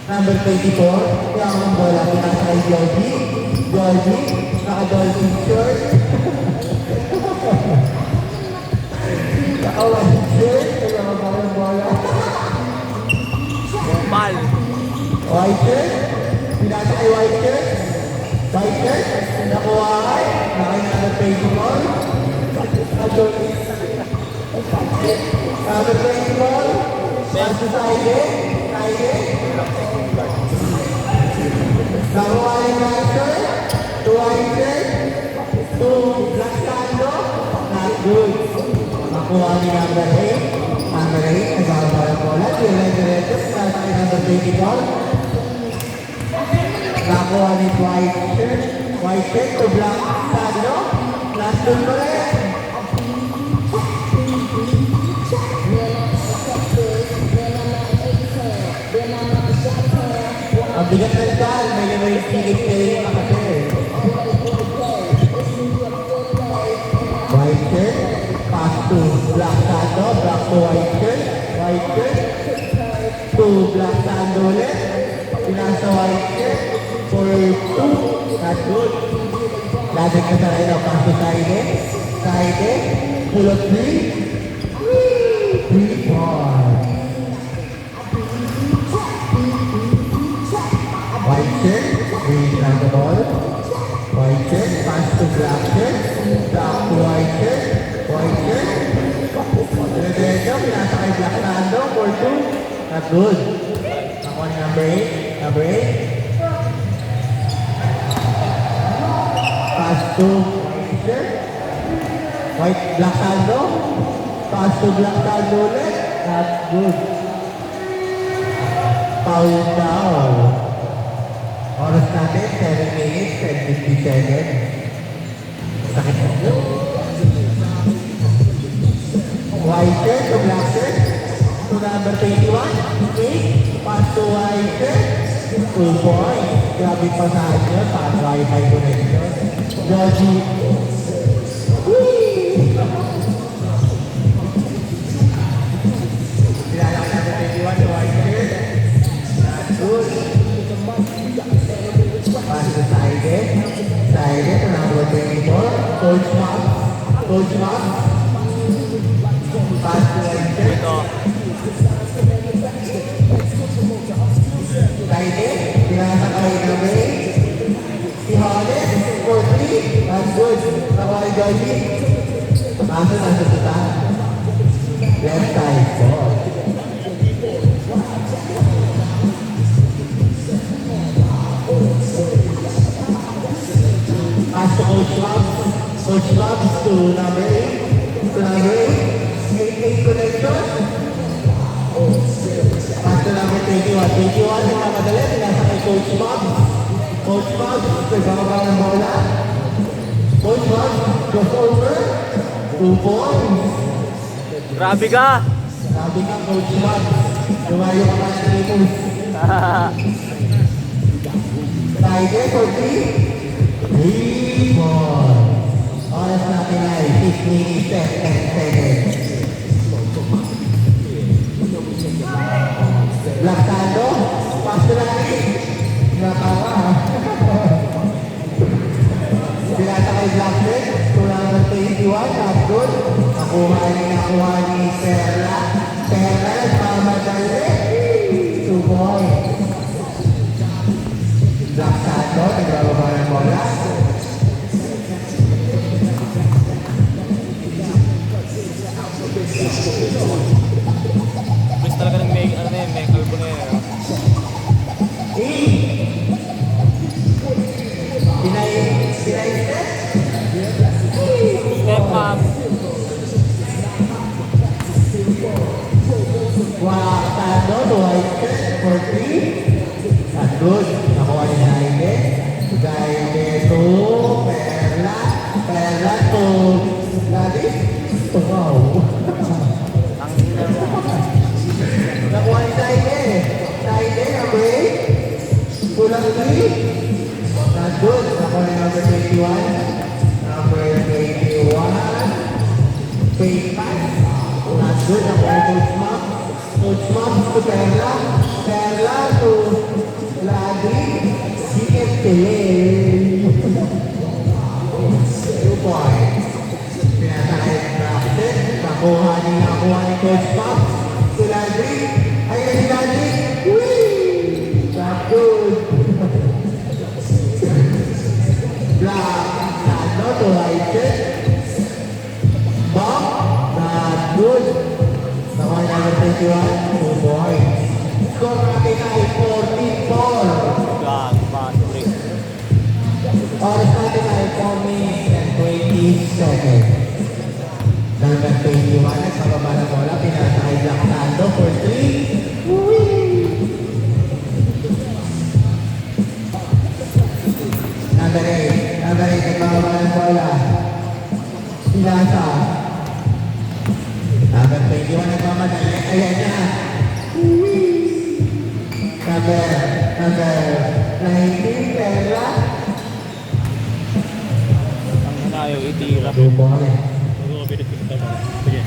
Number 24, kaya ang bola pinasa kay Georgie. Georgie, naka-dolphin shirt. Naka-white shirt, kaya ang bola. Bal. White shirt, pinasa kay white shirt. White shirt, nakuha kay number 24. Number 24, pass sa Ide. Nakuha kay white shirt, to white shirt, to black sando. Not good. Nakuha ni number 8. Number 8, nagkakaroon ng bola. Diretso, pinasa kay number 24. Nakuha ni white shirt to black sando. Last doon pa rin. Ang bigat ng dal, may pilit kayo makasir. White shirt, pass to black sando, black to white shirt to black sando ulit. Pinasa white shirt for 2, not good. Labig ka sa rin, pass to side, pull up 3 points. White shirt, green on the ball. White shirt, pass to black shirt. Black to white shirt. Diretso, pinasa kay black sando for 2. Not good. Ako ni number 8. Pass to white shirt. Black sando. Pass to black sando ulit. Not good. Foul down. Oras natin, 7 minutes and 50 seconds. Sakit mo. White shirt to black shirt. To number 21. 8. Pass to white shirt. 2 points. Grabe pa sa akin. Pass Wi-Fi connection. Georgie. Kilala ka number 21 to white shirt. Good. Pass to side to number 24. Coach Max. Pass to white shirt. Side, pinasa kay number 8. Si Hollis, 4-3. That's good. Nakuha kay Georgie. Pass to nasa tuta. Left side. Ball. Pass to Coach Labs to number 8. 8 connection. Pass to number 21. 21, nagkamadali. Pinasa kay Coach Labs, nagbababa ng bola. Coach Labs, goes over. 2 points. Grabe ka. Coach Labs. Lumayo ka pa ng Amos. Friday for 3 points. Oras natin ay 6 minutes and 10 seconds. Black Sando, pass to natin. Nakawa. Pinata kay Black Shirt, to number 21, not good. Nakuha ni Perla. Nagpamadali. 2 points. Black Sando, nagbababa ng bola. Bes talaga ng may kalbo na yun. Step up. Sando to white shirt for 3. Not good. Nakuha ni Gaide to Perla to Gladys. Wow. Nakuha ni Gaide, number 8. Kulang 3. Not good. Nakuha ni number 21. Number 21. Fake pass. good. Nakuha ni Coach Max. Coach Max to Perla. Perla to Ladri. Siket Pele. 2 points. Pinatahid practice. Nakuha ni Coach Max. To Ladri. Ayun si Ladri. Whee! Not good. Black. Sando to Righteous. Bob. Not good. Nakuha ni number 21. 2 points. Score natin ay 44. God, Patrick. Oras natin ay 4 minutes and 20 seconds. Number 21, nagbababa ng bola, pinatay Black Sando for 3. Number 8, nagbababa ng bola. Pinasa. Number 21, nagmamadali. Ayan na. Number 19, Perla. Ang ayaw itira. 2 points. Mag-overit ko ito. Sige.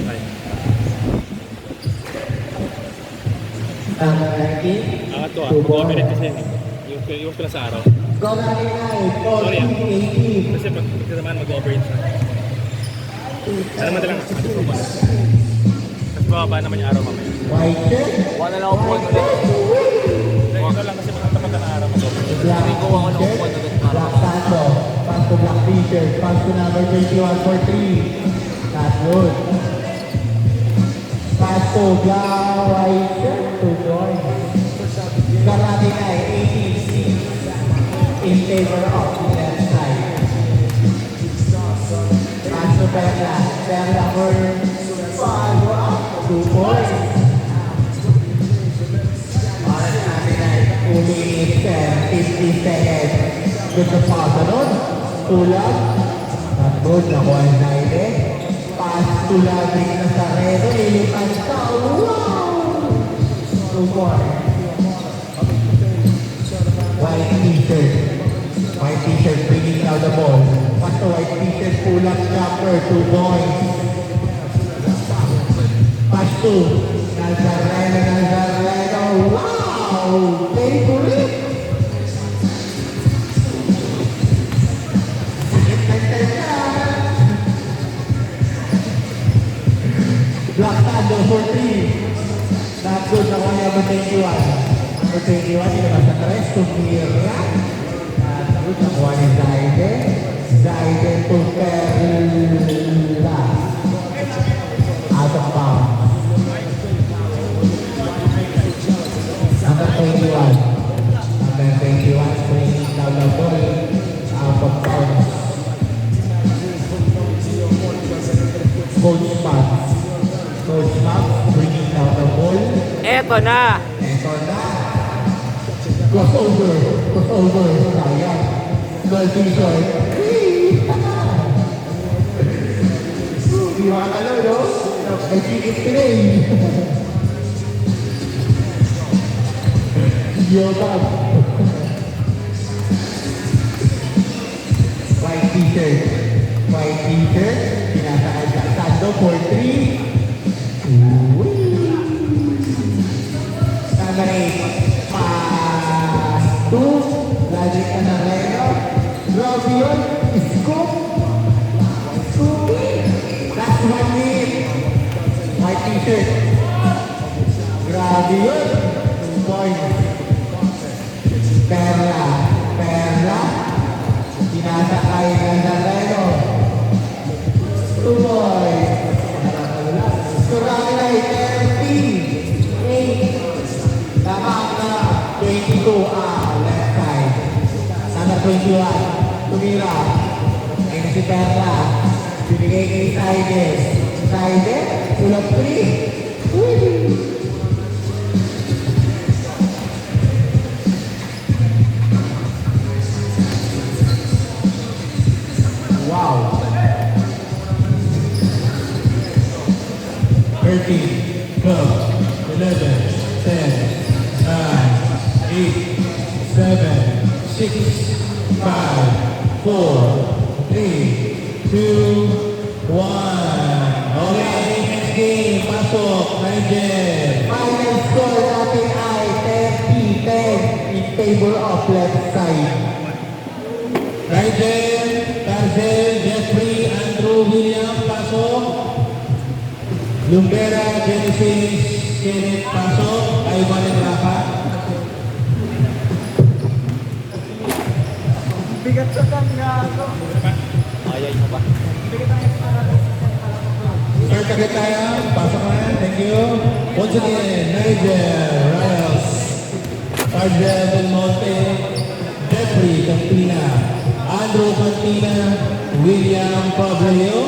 Ay. Number 19, Angat ko 2 points. Mag-overit kasi yung pala sa araw. Score natin ay Sorry, 14-18. Kasi pag kasamahan mag-overit siya. Ano naman lang. Mas bababa naman yung araw mamaya. White check. Wala lang ako point ulit. Ito lang kasi magkatapat na araw mag-overit. Black Hindi ko ako ng t-shirt. upuan ulit. Black Sando. Pass to black t-shirt. Pass to number 21 for 3. Not good. Pass to black white shirt to join. Score natin ay 18 in favor of the left side. Pass to Perla. Perla for follow up. 2 points. Oras natin ay 2 minutes and 50 seconds. Good na pasanod. Tulad. Not good. Nakuha ni Zaire. Pass to Ladri Nazareno. Ilipan sa. Wow! 2 points. White t-shirt. White t-shirt bringing down the ball. Pass to white t-shirt. Pull-up jumper. 2 points. Pass to Nazareno. Wow! Favorite! Black Sando for 3. Not good. Nakuha niya number 21. Number 21, ilabas sa tres. Tumira. Not good. Nakuha ni Zaide. Zaide to Perla. Out of bounds. Number 21. Number 21 bringing down the ball. Out of bounds. Coach Max. Coach Max bringing down the ball. Eto na! Ito na. Crossover. Crossover. Sayang. Goal t-shirt. Di ba ano, no? May chicken play. Yobab. White t-shirt. White t-shirt. Pinasaan sa Sando for 3. Number 8. Pass to Ladri Nazareno. Grabe yun. Scoop. Scooping. Last 1 minute. White t-shirt. Grabe yun. 2 points. Perla. Perla. Pinasa kay Nazareno. 2 points. Surami na 30. Tama na. 22 left side. Number 21. Tumira. Ayun si Perla. Binigay kay Saide. Saide. Ulap 3. Wow. 13, 12, 11, 10, 9, 8, 7, 6, 5, 4, 3, 2, 1. Okay. game. Pasok. Nigel. Final score natin ay 30-10 in favor of left side. Nigel, Tarzel, Jeffrey, Andrew, William, pasok. Lumbera, Genesis, Kenneth, pasok. Ivan and Rafa. Ayay mo ba? Start agad tayo. Pasok na. Thank you. Once again, Nigel, Riles, Tarzel, Belmonte, Jeffrey, Cantina, Andrew Cantina, William Fabreo,